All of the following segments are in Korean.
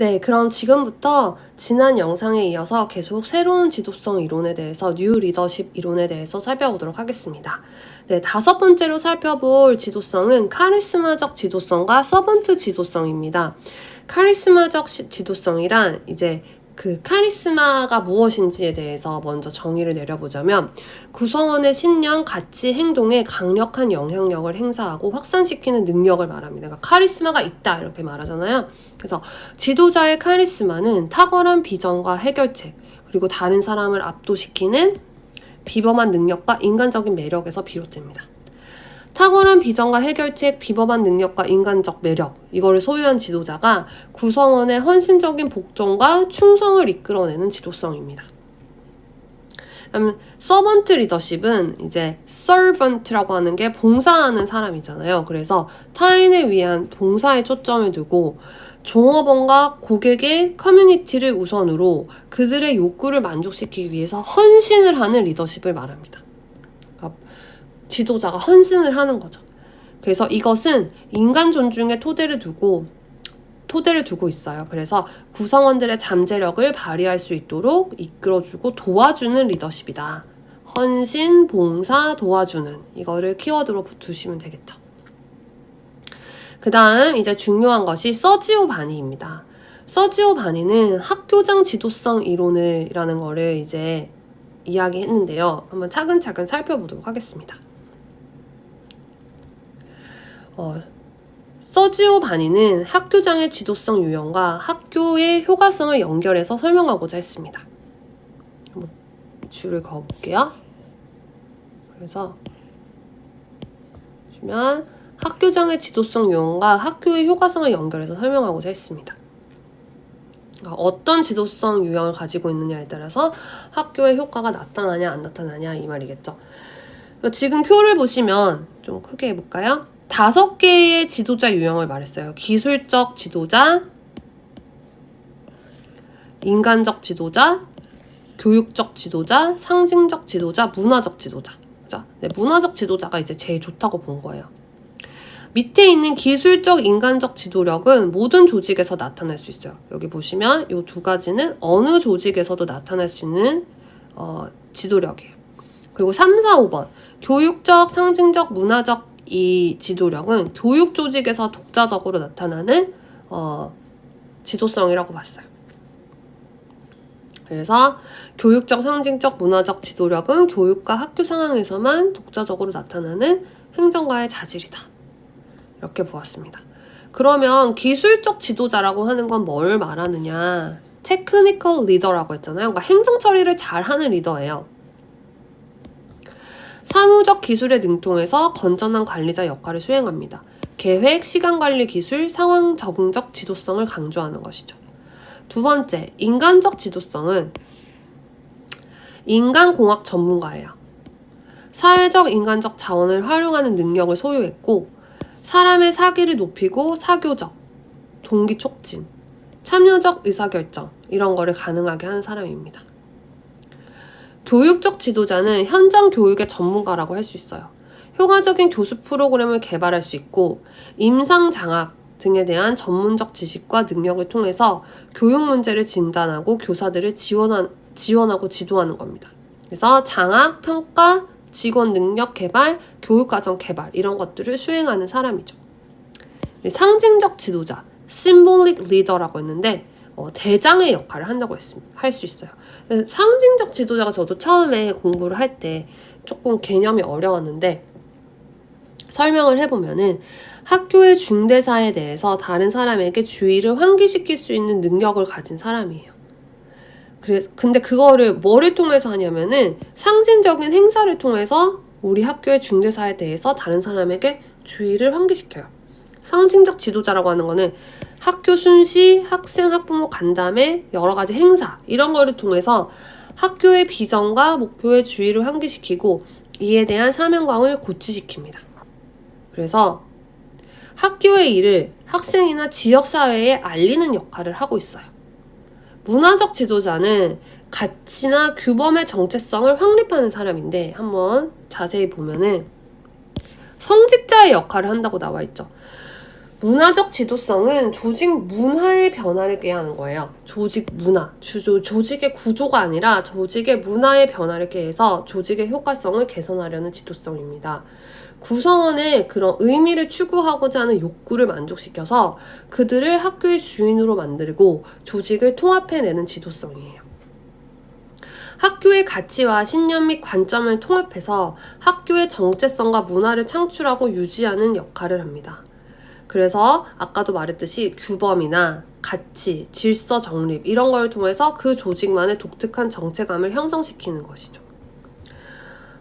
네, 그럼 지금부터 지난 영상에 이어서 계속 새로운 지도성 이론에 대해서 뉴 리더십 이론에 대해서 살펴보도록 하겠습니다. 네, 5번째로 살펴볼 지도성은 카리스마적 지도성과 서번트 지도성입니다. 카리스마적 지도성이란 이제 그 카리스마가 무엇인지에 대해서 먼저 정의를 내려보자면 구성원의 신념, 가치, 행동에 강력한 영향력을 행사하고 확산시키는 능력을 말합니다. 그러니까 카리스마가 있다 이렇게 말하잖아요. 그래서 지도자의 카리스마는 탁월한 비전과 해결책, 그리고 다른 사람을 압도시키는 비범한 능력과 인간적인 매력에서 비롯됩니다. 탁월한 비전과 해결책, 비범한 능력과 인간적 매력, 이거를 소유한 지도자가 구성원의 헌신적인 복종과 충성을 이끌어내는 지도성입니다. 그다음 서번트 리더십은 이제 servant라고 하는 게 봉사하는 사람이잖아요. 그래서 타인을 위한 봉사에 초점을 두고 종업원과 고객의 커뮤니티를 우선으로 그들의 욕구를 만족시키기 위해서 헌신을 하는 리더십을 말합니다. 지도자가 헌신을 하는 거죠. 그래서 이것은 인간 존중의 토대를 두고 있어요. 그래서 구성원들의 잠재력을 발휘할 수 있도록 이끌어주고 도와주는 리더십이다. 헌신, 봉사, 도와주는 이거를 키워드로 두시면 되겠죠. 그 다음 이제 중요한 것이 서지오 바니입니다. 서지오 바니는 학교장 지도성 이론이라는 거를 이제 이야기했는데요. 한번 차근차근 살펴보도록 하겠습니다. 서지오 바니는 학교장의 지도성 유형과 학교의 효과성을 연결해서 설명하고자 했습니다. 한번 줄을 그어볼게요. 그래서 보시면 학교장의 지도성 유형과 학교의 효과성을 연결해서 설명하고자 했습니다. 그러니까 어떤 지도성 유형을 가지고 있느냐에 따라서 학교의 효과가 나타나냐 안 나타나냐 이 말이겠죠. 지금 표를 보시면 좀 크게 해볼까요? 5개의 지도자 유형을 말했어요. 기술적 지도자, 인간적 지도자, 교육적 지도자, 상징적 지도자, 문화적 지도자. 그죠? 네, 문화적 지도자가 이제 제일 좋다고 본 거예요. 밑에 있는 기술적, 인간적 지도력은 모든 조직에서 나타날 수 있어요. 여기 보시면 이 2가지는 어느 조직에서도 나타날 수 있는 지도력이에요. 그리고 3, 4, 5번 교육적, 상징적, 문화적 이 지도력은 교육 조직에서 독자적으로 나타나는 지도성이라고 봤어요. 그래서 교육적, 상징적, 문화적 지도력은 교육과 학교 상황에서만 독자적으로 나타나는 행정가의 자질이다. 이렇게 보았습니다. 그러면 기술적 지도자라고 하는 건 뭘 말하느냐? 테크니컬 리더라고 했잖아요. 그러니까 행정 처리를 잘하는 리더예요. 사무적 기술에 능통해서 건전한 관리자 역할을 수행합니다. 계획, 시간관리 기술, 상황 적응적 지도성을 강조하는 것이죠. 2번째, 인간적 지도성은 인간공학 전문가예요. 사회적, 인간적 자원을 활용하는 능력을 소유했고 사람의 사기를 높이고 사교적, 동기 촉진, 참여적 의사결정 이런 거를 가능하게 하는 사람입니다. 교육적 지도자는 현장 교육의 전문가라고 할 수 있어요. 효과적인 교수 프로그램을 개발할 수 있고 임상 장학 등에 대한 전문적 지식과 능력을 통해서 교육 문제를 진단하고 교사들을 지원하고 지도하는 겁니다. 그래서 장학, 평가, 직원 능력 개발, 교육과정 개발 이런 것들을 수행하는 사람이죠. 상징적 지도자, symbolic leader라고 했는데 대장의 역할을 한다고 할 수 있어요. 상징적 지도자가 저도 처음에 공부를 할 때 조금 개념이 어려웠는데 설명을 해보면은 학교의 중대사에 대해서 다른 사람에게 주의를 환기시킬 수 있는 능력을 가진 사람이에요. 근데 그거를 뭐를 통해서 하냐면은 상징적인 행사를 통해서 우리 학교의 중대사에 대해서 다른 사람에게 주의를 환기시켜요. 상징적 지도자라고 하는 거는 학교 순시, 학생, 학부모 간담회, 여러 가지 행사 이런 거를 통해서 학교의 비전과 목표에 주의를 환기시키고 이에 대한 사명감을 고취시킵니다. 그래서 학교의 일을 학생이나 지역사회에 알리는 역할을 하고 있어요. 문화적 지도자는 가치나 규범의 정체성을 확립하는 사람인데 한번 자세히 보면은 성직자의 역할을 한다고 나와 있죠. 문화적 지도성은 조직 문화의 변화를 꾀하는 거예요. 조직 문화, 조직의 구조가 아니라 조직의 문화의 변화를 꾀해서 조직의 효과성을 개선하려는 지도성입니다. 구성원의 그런 의미를 추구하고자 하는 욕구를 만족시켜서 그들을 학교의 주인으로 만들고 조직을 통합해내는 지도성이에요. 학교의 가치와 신념 및 관점을 통합해서 학교의 정체성과 문화를 창출하고 유지하는 역할을 합니다. 그래서 아까도 말했듯이 규범이나 가치, 질서 정립 이런 걸 통해서 그 조직만의 독특한 정체감을 형성시키는 것이죠.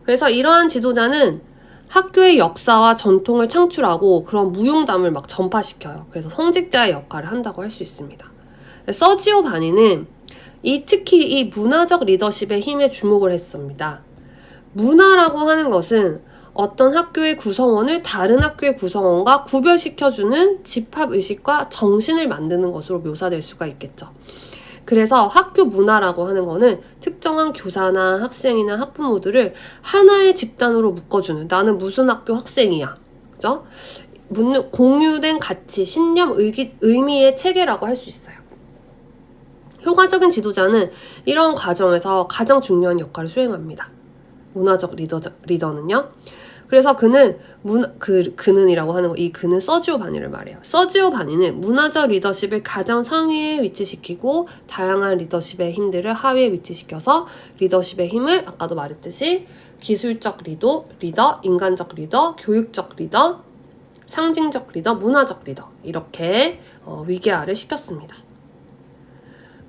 그래서 이러한 지도자는 학교의 역사와 전통을 창출하고 그런 무용담을 막 전파시켜요. 그래서 성직자의 역할을 한다고 할 수 있습니다. 서지오 바니는 특히 이 문화적 리더십의 힘에 주목을 했습니다. 문화라고 하는 것은 어떤 학교의 구성원을 다른 학교의 구성원과 구별시켜주는 집합의식과 정신을 만드는 것으로 묘사될 수가 있겠죠. 그래서 학교 문화라고 하는 거는 특정한 교사나 학생이나 학부모들을 하나의 집단으로 묶어주는, 나는 무슨 학교 학생이야, 그죠? 공유된 가치, 신념, 의미의 체계라고 할 수 있어요. 효과적인 지도자는 이런 과정에서 가장 중요한 역할을 수행합니다. 문화적 리더는요. 그래서 그는이라고 하는 거, 이 그는 서지오 바니를 말해요. 서지오 바니는 문화적 리더십을 가장 상위에 위치시키고 다양한 리더십의 힘들을 하위에 위치시켜서 리더십의 힘을 아까도 말했듯이 기술적 리더, 인간적 리더, 교육적 리더, 상징적 리더, 문화적 리더 이렇게 위계화를 시켰습니다.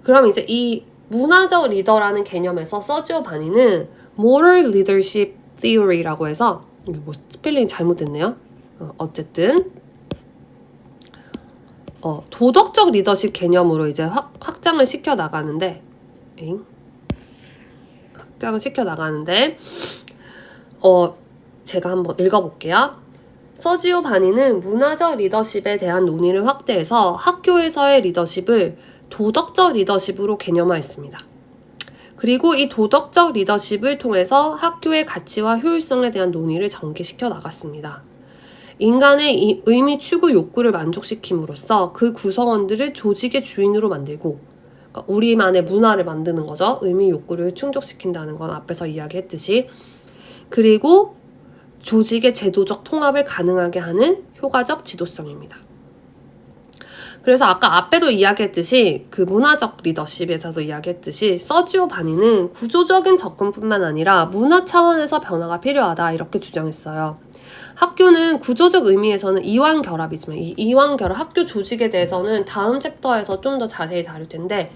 그럼 이제 이 문화적 리더라는 개념에서 서지오 바니는 Moral Leadership Theory라고 해서 뭐 스펠링이 잘못됐네요. 어쨌든 도덕적 리더십 개념으로 이제 확장을 시켜 나가는데 제가 한번 읽어볼게요. 서지오 바니는 문화적 리더십에 대한 논의를 확대해서 학교에서의 리더십을 도덕적 리더십으로 개념화했습니다. 그리고 이 도덕적 리더십을 통해서 학교의 가치와 효율성에 대한 논의를 전개시켜 나갔습니다. 인간의 의미 추구 욕구를 만족시킴으로써 그 구성원들을 조직의 주인으로 만들고, 그러니까 우리만의 문화를 만드는 거죠. 의미 욕구를 충족시킨다는 건 앞에서 이야기했듯이. 그리고 조직의 제도적 통합을 가능하게 하는 효과적 지도성입니다. 그래서 아까 앞에도 이야기했듯이 그 문화적 리더십에서도 이야기했듯이 서지오 바니는 구조적인 접근뿐만 아니라 문화 차원에서 변화가 필요하다 이렇게 주장했어요. 학교는 구조적 의미에서는 이완결합이지만 이 이완결합 학교 조직에 대해서는 다음 챕터에서 좀 더 자세히 다룰 텐데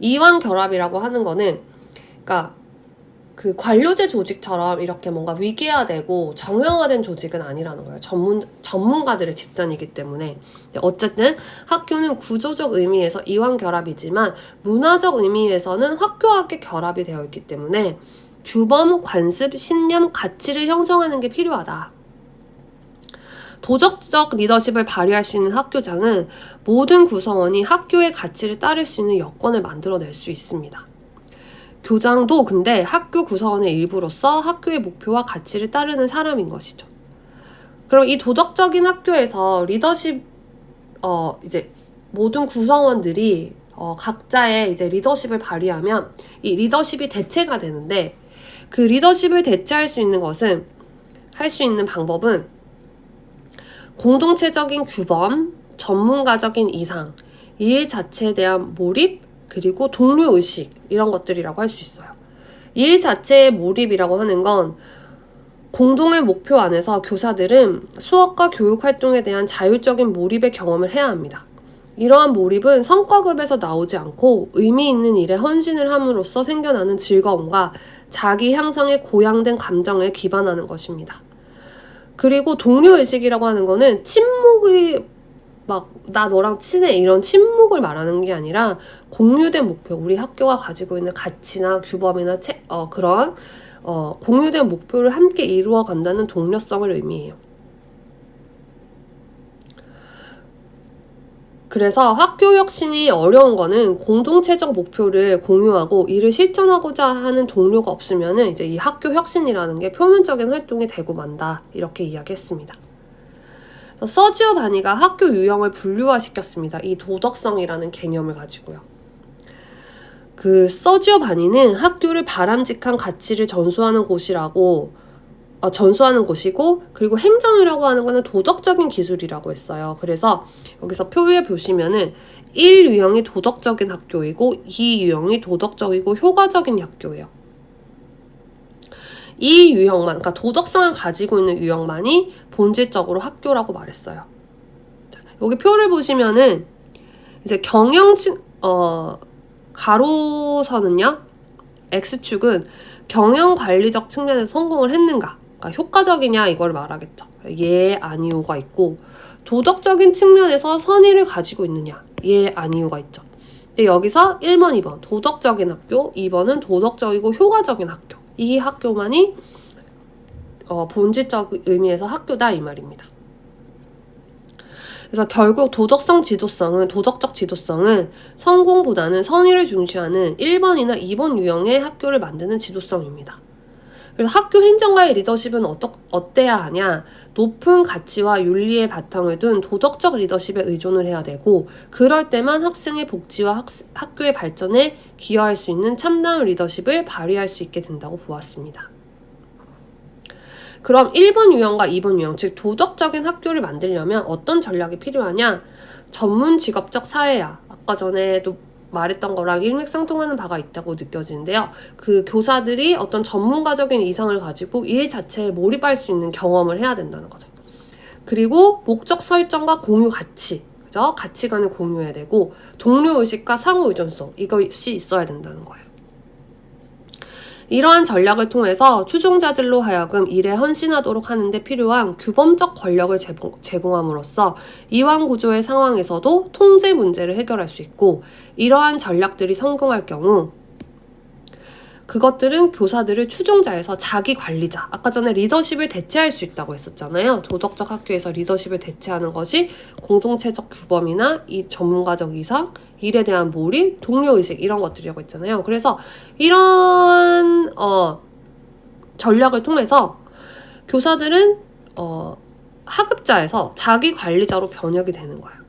이완결합이라고 하는 거는 그러니까 그 관료제 조직처럼 이렇게 뭔가 위계화되고 정형화된 조직은 아니라는 거예요. 전문가들의 집단이기 때문에. 어쨌든 학교는 구조적 의미에서 이완결합이지만 문화적 의미에서는 확고하게 결합이 되어 있기 때문에 규범, 관습, 신념, 가치를 형성하는 게 필요하다. 도덕적 리더십을 발휘할 수 있는 학교장은 모든 구성원이 학교의 가치를 따를 수 있는 여건을 만들어낼 수 있습니다. 교장도 근데 학교 구성원의 일부로서 학교의 목표와 가치를 따르는 사람인 것이죠. 그럼 이 도덕적인 학교에서 리더십, 이제 모든 구성원들이 각자의 이제 리더십을 발휘하면 이 리더십이 대체가 되는데 그 리더십을 대체할 수 있는 방법은 공동체적인 규범, 전문가적인 이상, 일 자체에 대한 몰입, 그리고 동료의식 이런 것들이라고 할 수 있어요. 일 자체의 몰입이라고 하는 건 공동의 목표 안에서 교사들은 수업과 교육 활동에 대한 자율적인 몰입의 경험을 해야 합니다. 이러한 몰입은 성과급에서 나오지 않고 의미 있는 일에 헌신을 함으로써 생겨나는 즐거움과 자기 향상에 고양된 감정에 기반하는 것입니다. 그리고 동료의식이라고 하는 거는 침묵이 나 너랑 친해 이런 침묵을 말하는 게 아니라 공유된 목표, 우리 학교가 가지고 있는 가치나 규범이나 그런 공유된 목표를 함께 이루어 간다는 동료성을 의미해요. 그래서 학교 혁신이 어려운 거는 공동체적 목표를 공유하고 이를 실천하고자 하는 동료가 없으면은 이제 이 학교 혁신이라는 게 표면적인 활동이 되고 만다 이렇게 이야기했습니다. 서지오 바니가 학교 유형을 분류화시켰습니다. 이 도덕성이라는 개념을 가지고요. 그 서지오 바니는 학교를 바람직한 가치를 전수하는 곳이고, 그리고 행정이라고 하는 거는 도덕적인 기술이라고 했어요. 그래서 여기서 표에 보시면은 1 유형이 도덕적인 학교이고 2 유형이 도덕적이고 효과적인 학교예요. 이 유형만, 그러니까 도덕성을 가지고 있는 유형만이 본질적으로 학교라고 말했어요. 여기 표를 보시면은 이제 가로선은요, X축은 경영 관리적 측면에서 성공을 했는가, 그러니까 효과적이냐 이걸 말하겠죠. 예, 아니오가 있고, 도덕적인 측면에서 선의를 가지고 있느냐, 예, 아니오가 있죠. 근데 여기서 1번, 2번 도덕적인 학교, 2번은 도덕적이고 효과적인 학교, 이 학교만이 본질적 의미에서 학교다 이 말입니다. 그래서 결국 도덕적 지도성은 성공보다는 선의를 중시하는 1번이나 2번 유형의 학교를 만드는 지도성입니다. 그래서 학교 행정가의 리더십은 어때야 하냐? 높은 가치와 윤리의 바탕을 둔 도덕적 리더십에 의존을 해야 되고, 그럴 때만 학생의 복지와 학교의 발전에 기여할 수 있는 참다운 리더십을 발휘할 수 있게 된다고 보았습니다. 그럼 1번 유형과 2번 유형, 즉 도덕적인 학교를 만들려면 어떤 전략이 필요하냐? 전문 직업적 사회야. 아까 전에도 말했던 거랑 일맥상통하는 바가 있다고 느껴지는데요. 그 교사들이 어떤 전문가적인 이상을 가지고 일 자체에 몰입할 수 있는 경험을 해야 된다는 거죠. 그리고 목적 설정과 공유 가치, 그죠? 가치관을 공유해야 되고, 동료의식과 상호의존성, 이것이 있어야 된다는 거예요. 이러한 전략을 통해서 추종자들로 하여금 일에 헌신하도록 하는 데 필요한 규범적 권력을 제공함으로써 이완 구조의 상황에서도 통제 문제를 해결할 수 있고, 이러한 전략들이 성공할 경우 그것들은 교사들을 추종자에서 자기 관리자, 아까 전에 리더십을 대체할 수 있다고 했었잖아요. 도덕적 학교에서 리더십을 대체하는 것이 공동체적 규범이나 이 전문가적 이상, 일에 대한 몰입, 동료의식 이런 것들이라고 했잖아요. 그래서 이런 전략을 통해서 교사들은 하급자에서 자기 관리자로 변혁이 되는 거예요.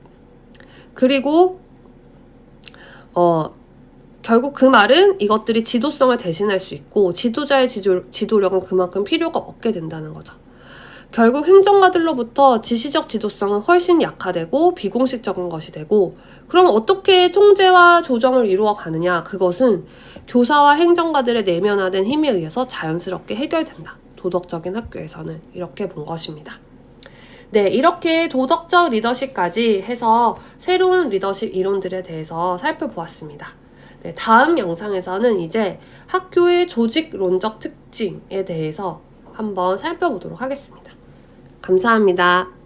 그리고 결국 그 말은 이것들이 지도성을 대신할 수 있고, 지도자의 지도력은 그만큼 필요가 없게 된다는 거죠. 결국 행정가들로부터 지시적 지도성은 훨씬 약화되고 비공식적인 것이 되고, 그럼 어떻게 통제와 조정을 이루어 가느냐? 그것은 교사와 행정가들의 내면화된 힘에 의해서 자연스럽게 해결된다. 도덕적인 학교에서는 이렇게 본 것입니다. 네, 이렇게 도덕적 리더십까지 해서 새로운 리더십 이론들에 대해서 살펴보았습니다. 네, 다음 영상에서는 이제 학교의 조직론적 특징에 대해서 한번 살펴보도록 하겠습니다. 감사합니다.